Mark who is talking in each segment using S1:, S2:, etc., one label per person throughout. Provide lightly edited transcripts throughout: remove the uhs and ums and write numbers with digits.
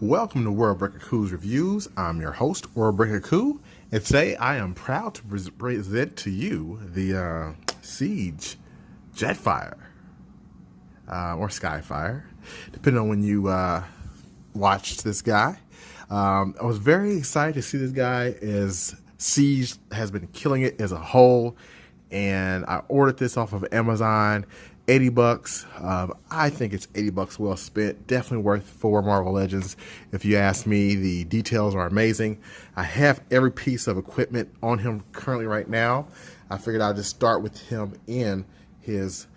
S1: Welcome to World Breaker Cool's Reviews. I'm your host, World Breaker Cool, and today I am proud to present to you the Siege Jetfire, or Skyfire, depending on when you watched this guy. I was very excited to see this guy as Siege has been killing it as a whole, and I ordered this off of Amazon. 80 bucks. I think it's 80 bucks well spent. Definitely worth for Marvel Legends. If you ask me, the details are amazing. I have every piece of equipment on him currently right now. I figured I'd just start with him in his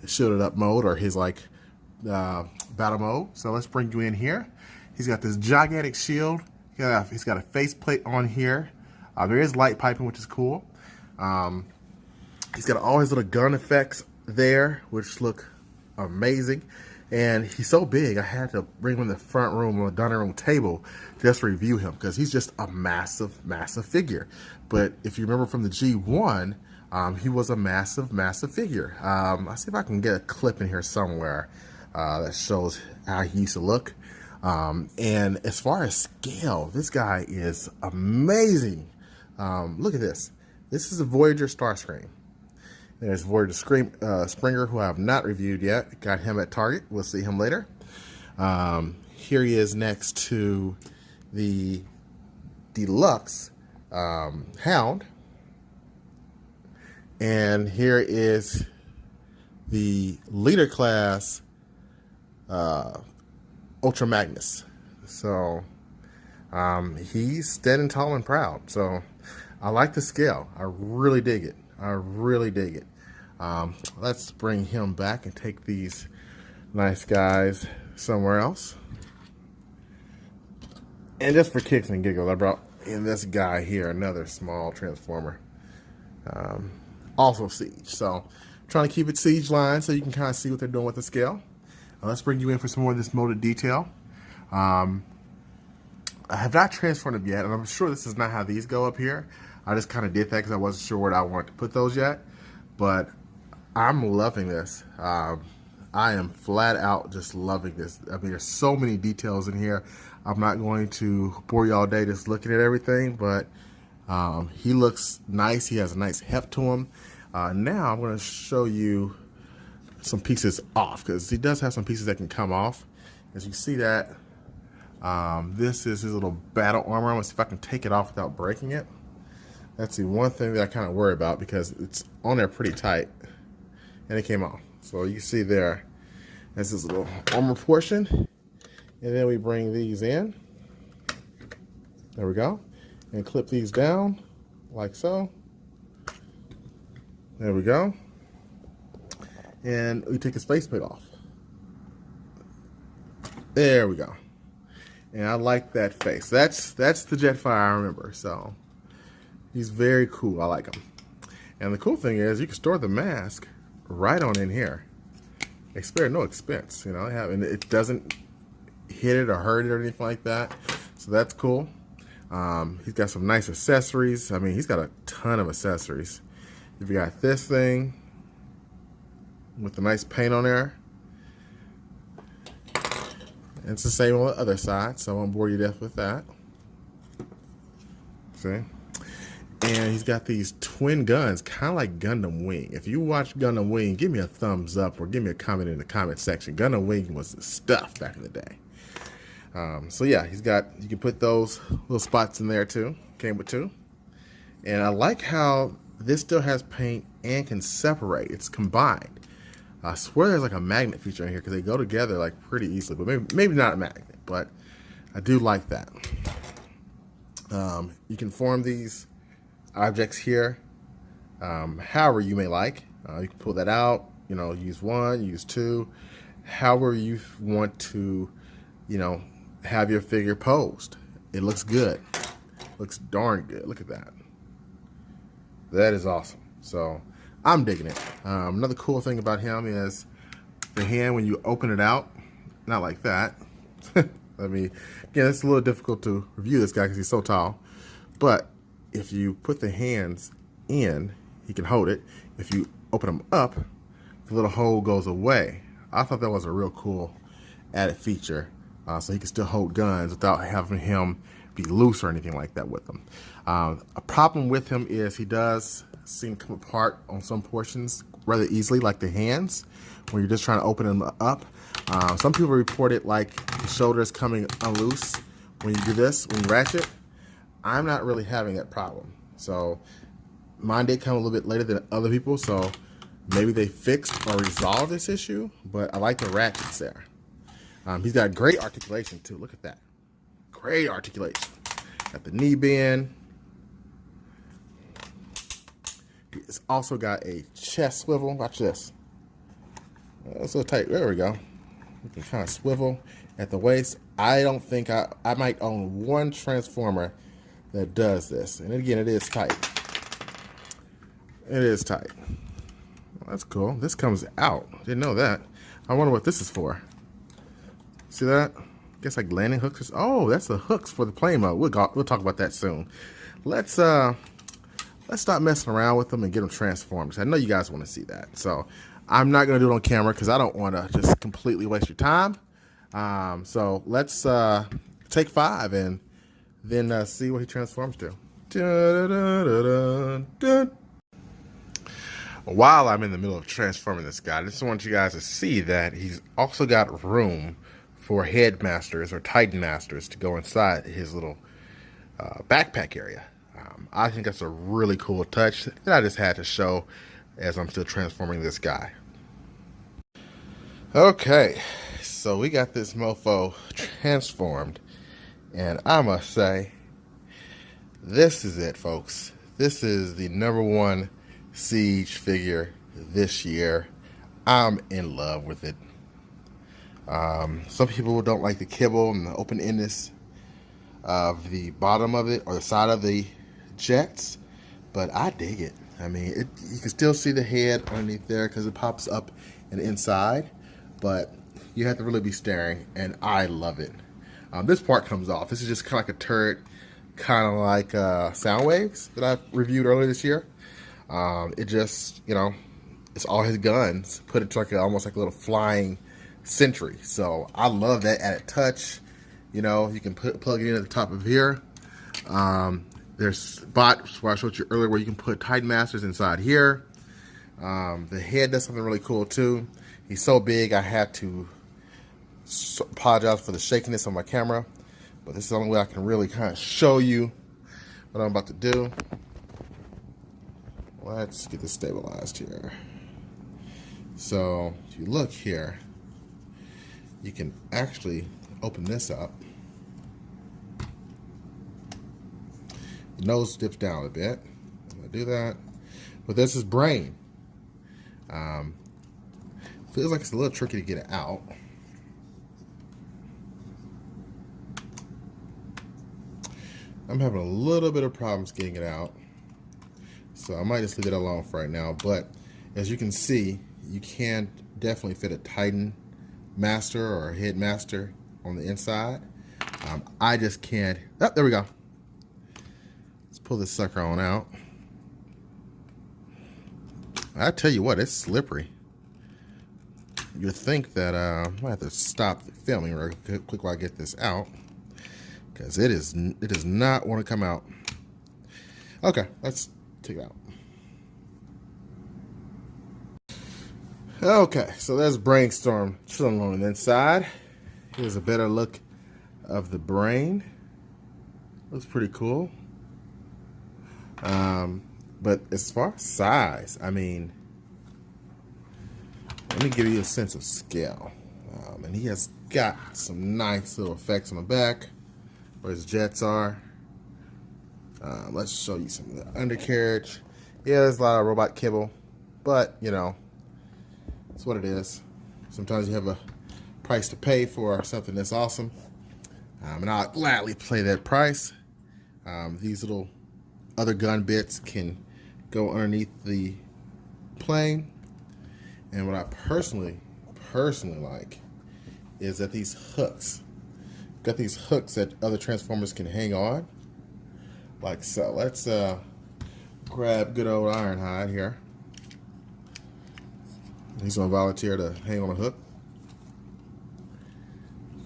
S1: shielded up mode, or his battle mode. So let's bring you in here. He's got this gigantic shield. He's got a faceplate on here. There is light piping, which is cool. He's got all his little gun effects there, which look amazing, and he's so big I had to bring him in the front room on the dining room table just to review him, because he's just a massive figure. But if you remember from the G1, he was a massive figure. I'll see if I can get a clip in here somewhere that shows how he used to look. And as far as scale, this guy is amazing. Look at this. This is a Voyager Starscream. There's Voyager Springer, who I have not reviewed yet. Got him at Target. We'll see him later. Here he is next to the Deluxe Hound. And here is the Leader Class Ultra Magnus. So he's standing tall and proud. So I like the scale. I really dig it. I really dig it. Let's bring him back and take these nice guys somewhere else. And just for kicks and giggles, I brought in this guy here, another small Transformer. Also Siege. So I'm trying to keep it Siege line so you can kind of see what they're doing with the scale. Let's bring you in for some more of this molded detail. I have not transformed them yet, and I'm sure this is not how these go up here. I just kind of did that because I wasn't sure where I wanted to put those yet. But I'm loving this. I am flat out just loving this. I mean, there's so many details in here. I'm not going to bore you all day just looking at everything, but he looks nice. He has a nice heft to him. Now I'm going to show you some pieces off, because he does have some pieces that can come off. As you see that, this is his little battle armor. I'm going to see if I can take it off without breaking it. That's the one thing that I kind of worry about, because it's on there pretty tight, and it came off. So you see there, that's this little armor portion, and then we bring these in. There we go, and clip these down like so. There we go, and we take his faceplate off. There we go, and I like that face. That's the Jetfire I remember. So he's very cool. I like him. And the cool thing is you can store the mask right on in here. They spare no expense, you know, and it doesn't hit it or hurt it or anything like that. So that's cool. He's got some nice accessories. I mean, he's got a ton of accessories. You've got this thing with the nice paint on there. And it's the same on the other side, so I won't bore you to death with that. See? And he's got these twin guns, kind of like Gundam Wing. If you watch Gundam Wing, give me a thumbs up or give me a comment in the comment section. Gundam Wing was the stuff back in the day. So yeah, you can put those little spots in there too. Came with two. And I like how this still has paint and can separate. It's combined. I swear there's like a magnet feature in here, because they go together like pretty easily. But maybe not a magnet, but I do like that. You can form these objects here however you may like. You can pull that out, you know, use one, use two, however you want to, you know, have your figure posed. It looks good. Looks darn good. Look at that. That is awesome. So I'm digging it. Another cool thing about him is the hand, when you open it out, not like that. I mean, again, it's a little difficult to review this guy because he's so tall, but if you put the hands in, he can hold it. If you open them up, the little hole goes away. I thought that was a real cool added feature so he can still hold guns without having him be loose or anything like that with them. A problem with him is he does seem to come apart on some portions rather easily, like the hands, when you're just trying to open them up. Some people report it like the shoulder is coming unloose when you do this, when you ratchet. I'm not really having that problem. So mine did come a little bit later than other people, so maybe they fixed or resolved this issue, but I like the ratchets there. He's got great articulation too. Look at that. Great articulation. Got the knee bend. It's also got a chest swivel. Watch this. It's so tight. There we go. You can kind of swivel at the waist. I don't think I might own one transformer that does this. And again, it is tight. It is tight. Well, that's cool. This comes out. Didn't know that. I wonder what this is for. See that? Guess like landing hooks. Oh, that's the hooks for the plane mode. We'll talk about that soon. Let's stop messing around with them and get them transformed. I know you guys want to see that. So I'm not going to do it on camera because I don't want to just completely waste your time. So let's take 5 and then see what he transforms to. While I'm in the middle of transforming this guy, I just want you guys to see that he's also got room for headmasters or Titan masters to go inside his little backpack area. I think that's a really cool touch that I just had to show as I'm still transforming this guy. Okay, so we got this mofo transformed, and I must say, this is it, folks. This is the #1 Siege figure this year. I'm in love with it. Some people don't like the kibble and the open-endedness of the bottom of it or the side of the jets, but I dig it. I mean, you can still see the head underneath there because it pops up and inside, but you have to really be staring, and I love it. This part comes off. This is just kind of like a turret, kind of like sound waves that I reviewed earlier this year. It just, you know, it's all his guns put into like almost like a little flying sentry. So I love that added touch. You know, you can plug it in at the top of here. There's spots where I showed you earlier where you can put Titan Masters inside here. The head does something really cool too. He's so big I had to apologize for the shakiness on my camera, but this is the only way I can really kind of show you what I'm about to do. Let's get this stabilized here. So if you look here, you can actually open this up. The nose dips down a bit. I'm gonna do that. But this is brain. Feels like it's a little tricky to get it out. I'm having a little bit of problems getting it out, so I might just leave it alone for right now. But as you can see, you can definitely fit a Titan Master or a Head Master on the inside. I just can't. Oh, there we go. Let's pull this sucker on out. I tell you what, it's slippery. You'd think that I might have to stop filming real quick while I get this out, because it does not want to come out. Okay, let's take it out. Okay, so there's Brainstorm chilling on the inside. Here's a better look of the brain. Looks pretty cool. But as far as size, I mean, let me give you a sense of scale. And he has got some nice little effects on the back where his jets are. Let's show you some of the undercarriage. Yeah, there's a lot of robot kibble, but you know, it's what it is. Sometimes you have a price to pay for something that's awesome, and I'll gladly pay that price. These little other gun bits can go underneath the plane, and what I personally like is that these hooks, got these hooks that other Transformers can hang on, like so. Let's grab good old Ironhide here. He's gonna volunteer to hang on a hook.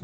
S1: You